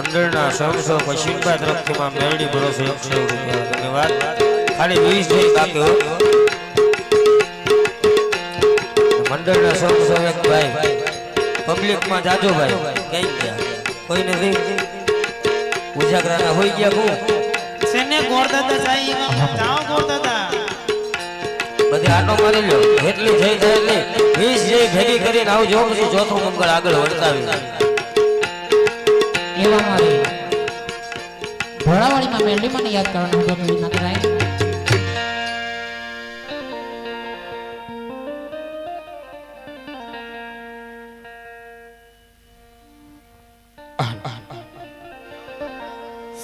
મંડળના સ્વયંસેવક પશ્ચિમબા તરફથી માં મેરડી ભરોસે 100 રૂપિયા ધન્યવાદ ખાલી 20 થઈ બાકી હો મંડળના સ્વયંસેવક ભાઈ પબ્લિક માં જાજો ભાઈ કઈ ગયા કોઈ નથી ઉજાગરાના હોઈ ગયા હું સેને ગોરદાદા જાય જાઓ ગોરદાદા બધે આટો મારી લ્યો એટલી થઈ જાય એટલે 20 જે ભેગી કરીને આવજો પછી ચોથો મંગળ આગળ વર્તાવી એવા મારી ભોળાવાડીમાં મેરડીમાં યાદ કરવાનું હતું વિના કરાય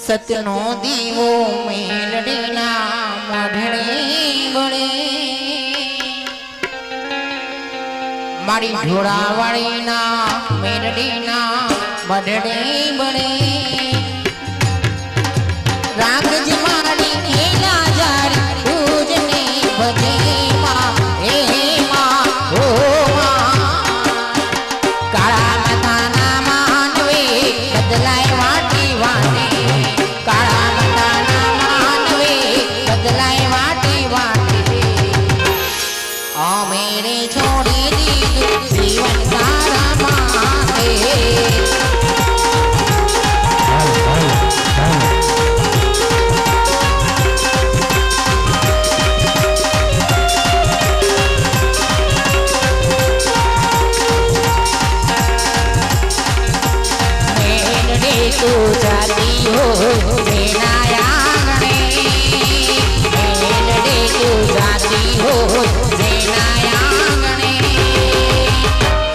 સતનો દીવો મેલડીના મોઢડે બળે મારી ઢોળાવાળીના મેલડીના મોઢડે બળે રાગજ મારી હેલા જારી પૂજને ભજે માં હે માં હો માં કાળા માતાના માનવે બદલાય વાટી વાટી કાળા માતાના માનવે બદલાય વાટી વાટી મેરે છોડી દીધું જીવન સારા માટે तू जाती हो सेना आंगणे मेलडी तू जाती हो सेना आंगणे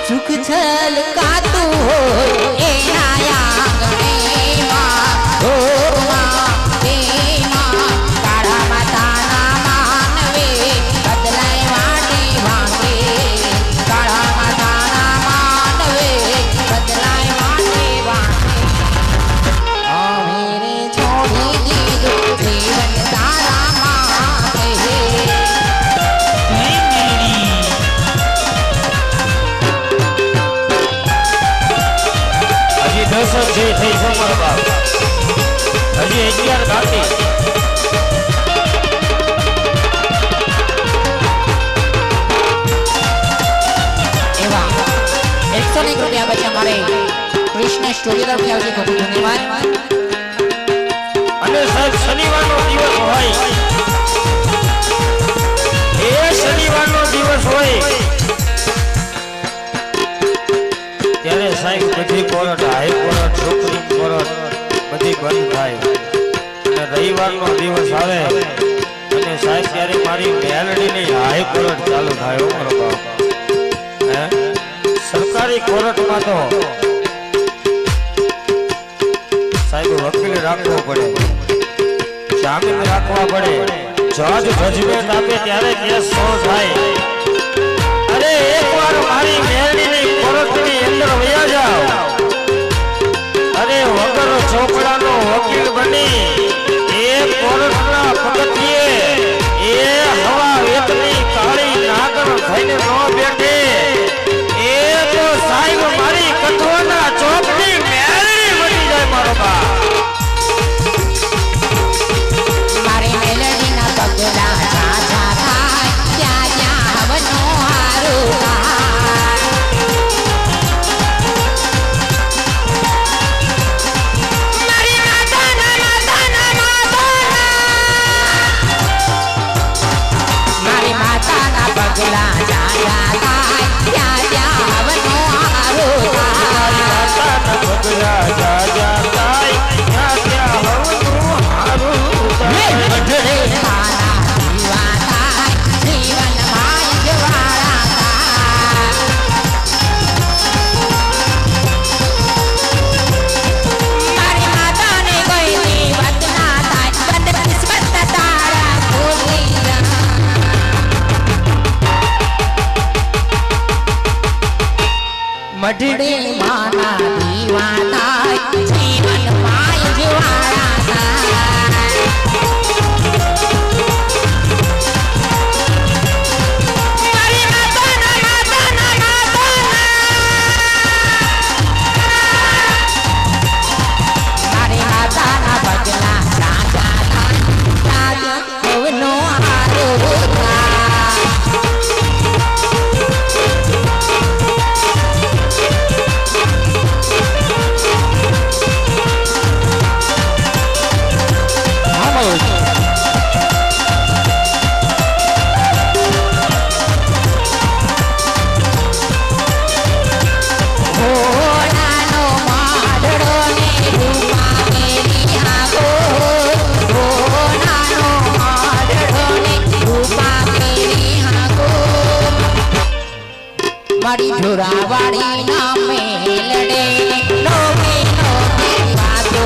सुख छलकाતું हो एना आंगणे માં હો માં હે માં કાળા માતાના માનવે બદલાય વાટી વાંકે કાળા માતાના માનવે બદલાય વાટી વાંકે मेरे छोड़ी दीदो जीवन तारा माँ है હજી 10 જે થઈ છે મારો બાપ હજી 11 બાકી एवा 101 रुपया बचा मारे कृष्ण स्टूडियो तरफથી આવશે ખૂબ ધન્યવાદ અને સાહેબ શનિવારનો દિવસ હોય એ શનિવારનો દિવસ હોય ત્યારે સાહેબ બધી court high court supreme court બધી બંધ થાય અને રવિવારનો દિવસ આવે અને સાહેબ ત્યારે મારી મેલડીની હાઈ કોર્ટ ચાલુ થાય હો મારો બાપ હે સરકારી કોર્ટમાં તો સાહેબ વકીલ રાખવો પડે જામીન રાખવા પડે જજ જજમેન્ટ આપે ત્યારે કેસ સોલ્વ થાય અરે એકવાર મારી મેરડીની કોર્ટની અંદર વયા જાવ અરે વગર ચોપડાનો વકીલ બની એ કોર્ટના પગથિયે એ હવા વેતની કાળી નાગર થઈને નો બેઠે એ તો સાહેબ મારી કથવાના ચોકની મેરડી બની જાય મારો બા મારી મેલડીના પગલા ચાચા થાય ત્યાં ત્યાં હવનો હારું થાય મારી માતાના મારી માતાના પગલા ચાચા થાય ત્યાં ત્યાં હવનો હારું થાય માતાના પગલા જાજા થાય ત્યાં ત્યાં હવનું હારું થાય બઢડે મારા જીવા થાય જીવન માય જવાળા થાય મારી માતાને કોઈની વાત ના થાય બંધ કિસ્મત તારા ખોલી મઢડે માના દીવા થાય જીવન માય જવાળા થાય વાડીના મેલડે નોવી નોવી વાતો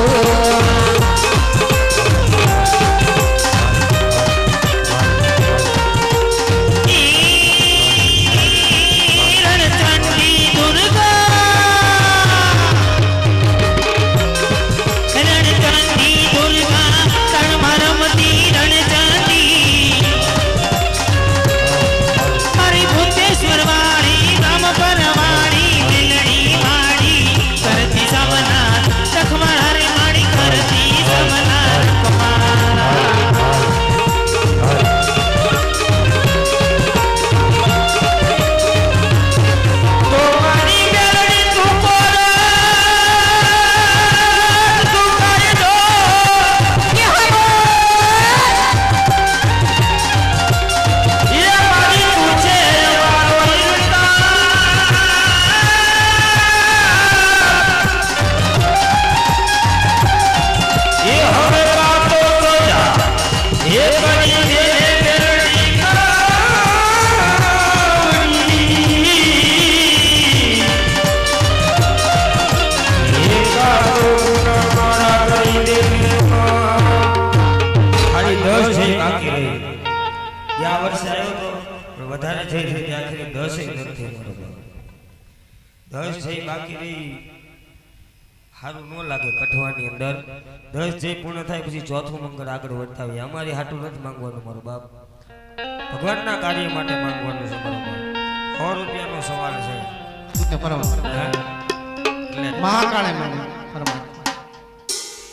વધારે થઈ છે ત્યાંથી 10 નથી બરોબર 10 છે બાકી રહી સારું ન લાગે કઠવાની અંદર 10 જે પૂર્ણ થાય પછી ચોથું મંગળ આગળ વધતા હોય અમારી હાટું નથી માંગવાનું મારો બાપ ભગવાનના કાર્ય માટે માંગવાનું છે બરોબર 100 રૂપિયાનો સવાલ છે એટલે મહાકાળી માને ફરમાન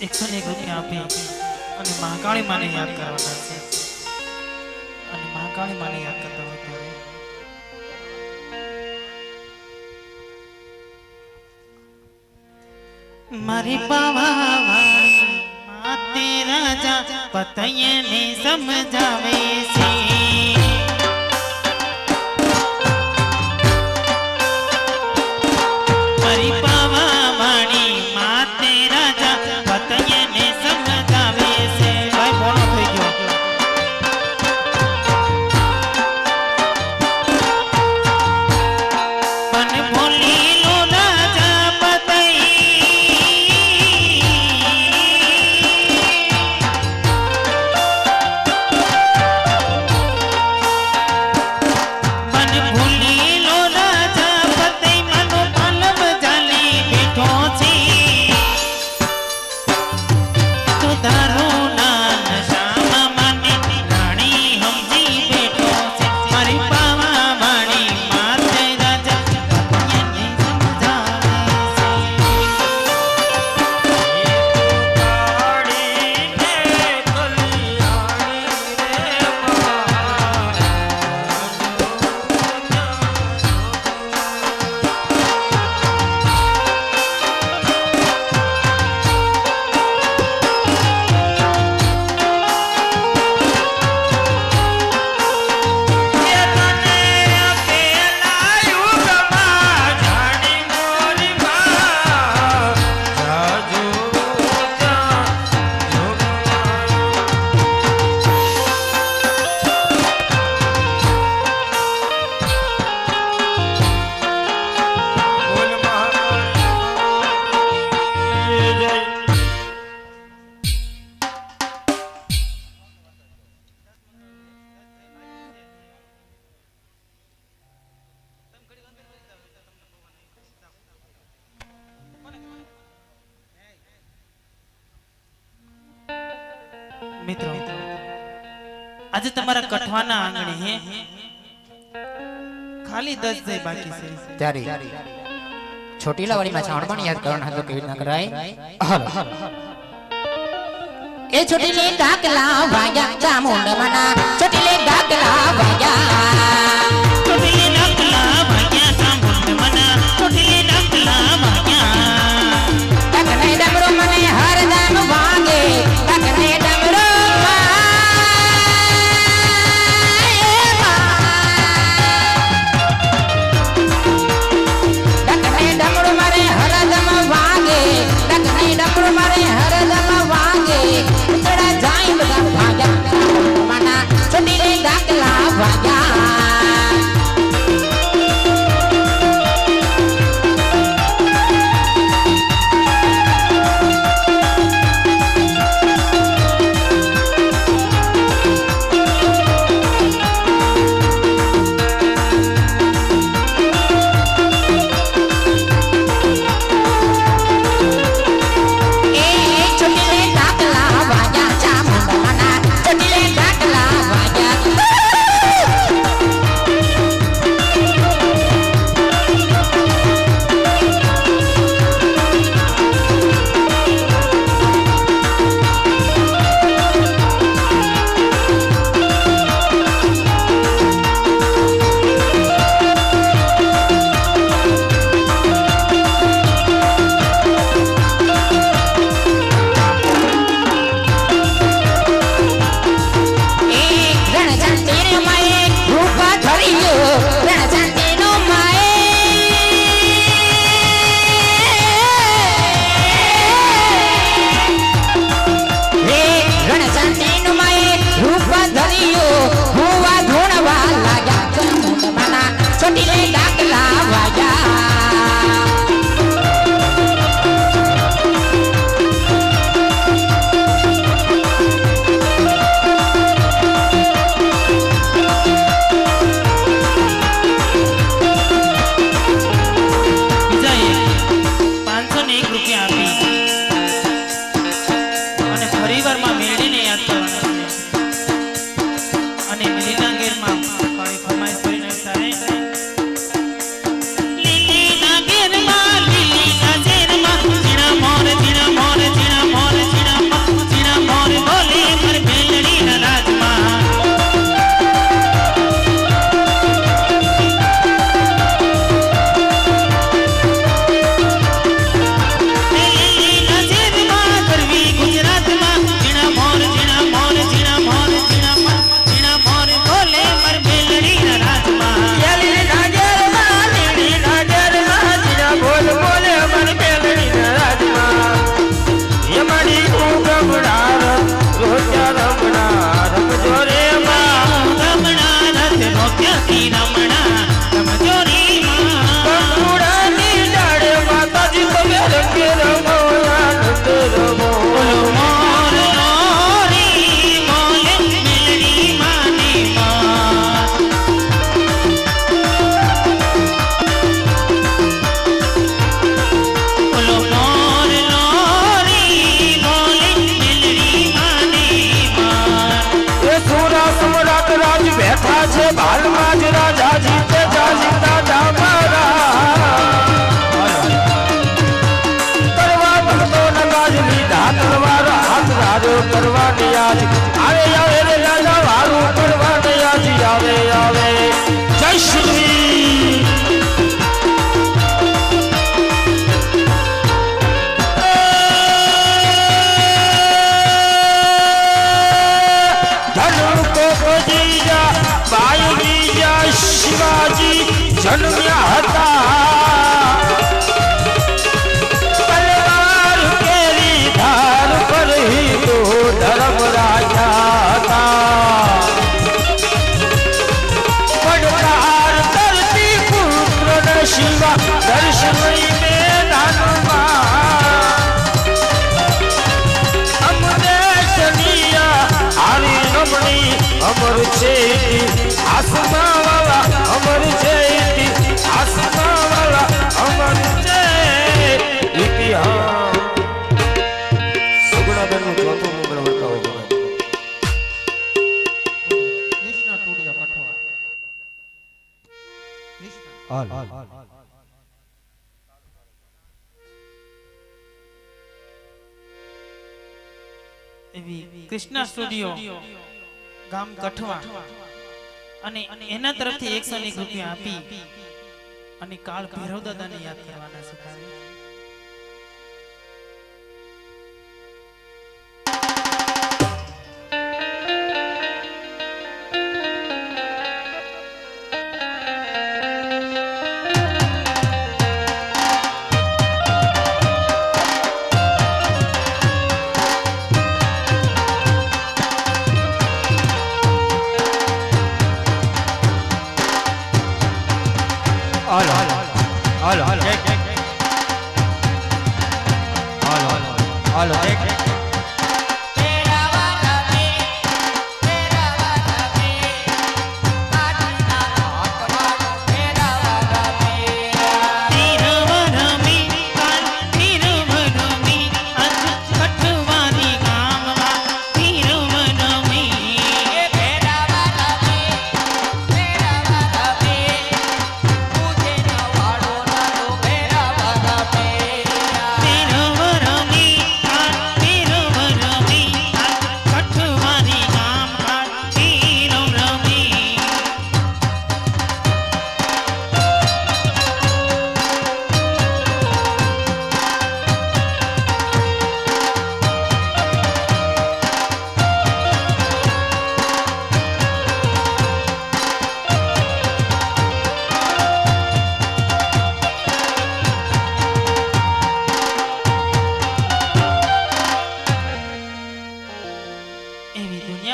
101 રૂપિયા આપી અને મહાકાળી માને યાદ કરવાના છે અને મહાકાળી માને યાદ કરતા હોય ત્યારે મારી પાવાવાળી માતે રાજા પતયને સમજાવે છે મારી પાવાવાળી માતે રાજા પતયને સમજાવે છે ભાઈ બોલો થઈ ગયો પણ ભોલી લો રાજા પતઈ મન ભૂલી લો રાજા પતઈ મનો પાલવ જાલી બેઠો છે તો તારું નામ શ્યામ મને રાણી સમજી બેઠો છે મારી પાવા વાળી માતે રાજા પતયને મિત્રો આજે તમારા કઠવાના આંગણે હે ખાલી 10 જાય બાકી છે ત્યારે છોટીલા વાડીમાં છાણ પણ યાદ કરવાનું હતું કેવી રીતના કરાય એ છોટીલે ડાકલા વાગ્યા ચામુંડ મના છોટીલે ડાકલા વાગ્યા છોટીલે ડાકલા ભાગ્યા ચામુંડ મના છોટીલે ડાકલા ભાગ્યા ડકને ડમરો મને હરદમ વાગે ડકને ડમરો છોટીલે ડાકલા વાગ્યા હાલમાં જ રાજા જીતે જાજી દાદા મારા કરવા ભક્તો નગાજ લીધા તલવાર હાથ રાજો કરવા નિયાજ આવે આવે રે રાજા વારું કરવા નિયાજ આવે આવે જય શ્રી શિવાજી જન્મ્યા હતા તલવાર કેરી ધાર પર હિન્દુ ધર્મ રાજા હતા પડકાર ધરતી પુત્ર ને શિવા દર્શન મેદાનમાં અમને સનિયા આવી રમણી અમર છે આસમા વાલા અમર છે આસમા વાલા અમર છે ઇતિહાસ સુગુણાબેન નું ચોથું મુગલ વર્તાવો કૃષ્ણ ટુડિયા કઠવા એવી કૃષ્ણા સ્ટુડિયો ગામ કઠવા અને એના તરફથી 101 રૂપિયા આપી અને કાળ ભૈરવ દાદાને યાદ કરવાના છે તારે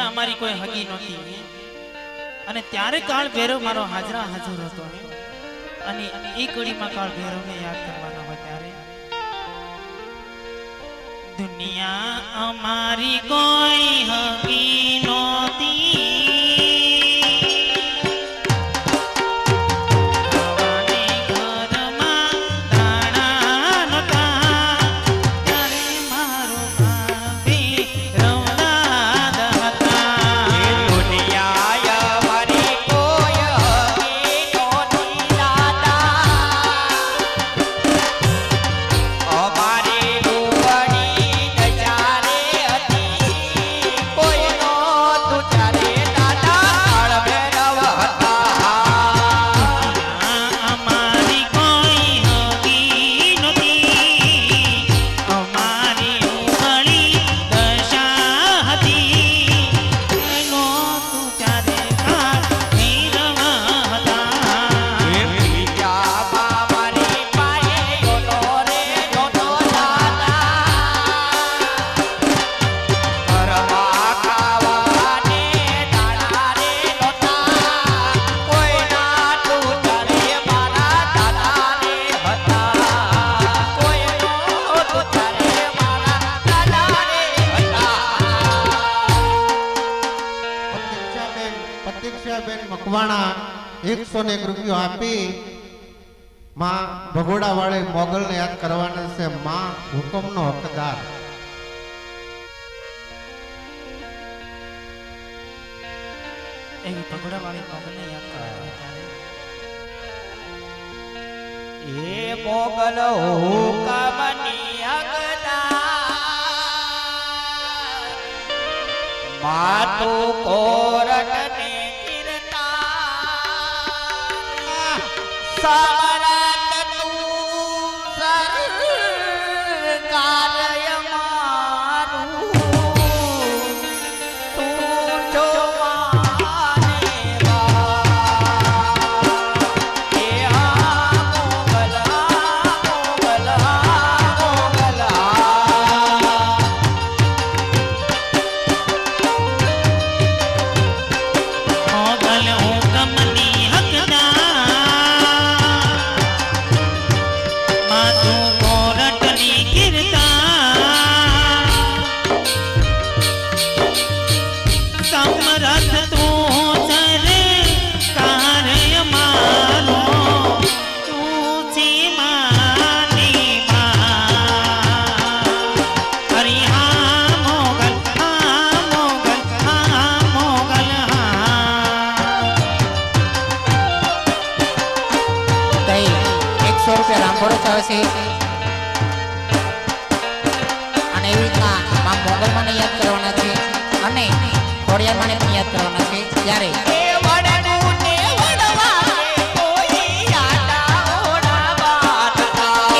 અમારી કોઈ હગી નહોતી અને ત્યારે કાળ ભૈરવ મારો હાજરા હાજર હતો અને એ કડીમાં કાળ ભૈરવને યાદ કરવાનો હોય ત્યારે દુનિયા અમારી કોઈ હગી નહોતી મકવાણા 101 રૂપિયો આપી માં ભગોડા વાળે મોગલ ને યાદ કરવાના છે માં હુકમનો હકદાર એવી ભગોડાવાળી મોગલને યાદ કરવાની ત્યારે એ મોગલ હુકમની હકદાર માતુ કોરટને કીર્તાન સમરત તું સરકારય મારું તું જો માને એ મોગલ મોગલ હુકમની હકદાર માતુ કોરટની કીર્તાન સમરથ તું સરકારય મારો તું સીમાની માં હરી હા મોગલ હા મોગલ હા મોગલ હા કઈ 100 રૂપિયા રામભરો થયો છે અને એવી રીતના માં મોગલમાંને યાદ કરવાના છે અને ખોડિયારમાંને પણ યાદ કરવાના છે જ્યારે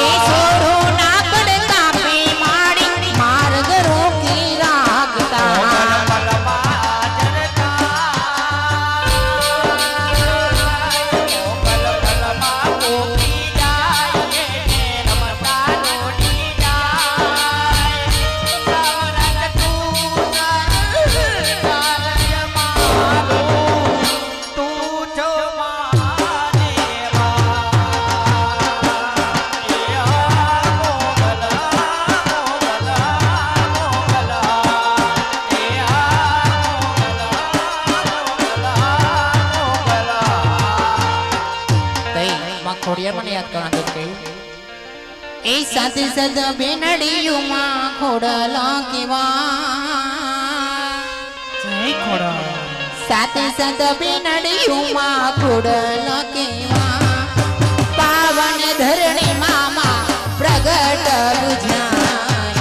એ છોડો ના પડતા પે માડી માર્ગ રોકી રાખતા ખોડિયારમાંને યાદ કરવાના છે એ સાથે સદ બેનડીયુમાં ખોડલા કેવા જય ખોડા સાથે સદ બેનડીયુમાં ખોડલા કેવા પાવન ધરણી મામા પ્રગટ બુઝાય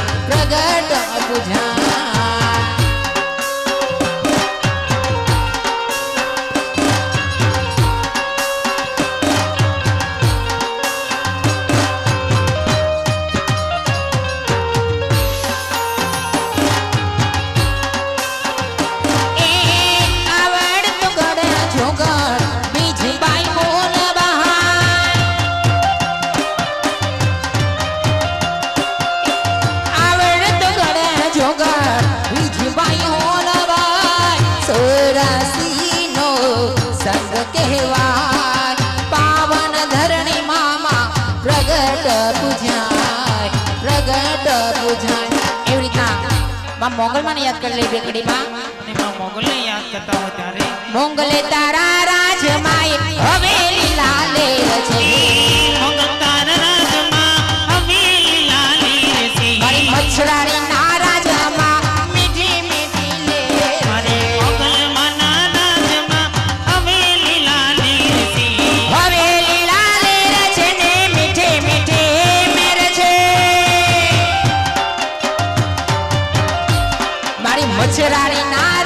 એ આવડ તો ગડ જોગડ બીજી બાઈ બોલ બહાય આવડ તો ગડ જોગડ બીજી બાઈ બોલ બહાય સોરાસીનો સંગ કહેવાય પાવન ધરણી મામા પ્રગટ પૂજાય એવી રીતના માં મોગલમાંને યાદ કરી લઈ બેકડીમાં અને માં મોગલને યાદ કરતા હોય ત્યારે મોગલે તારા રાજમાં એક હવેલી લાલે છે મોગલ તારા રાજમાં હવેલી લાલી છે મારી મચ્છરાણી ના રાજમાં મીઠી મીઠી લે મારે મોગલમાંના રાજમાં હવેલી લાલી છે હવેલી લાલે છે ને મીઠી મીઠી મેર છે મારી મચ્છરાણી ના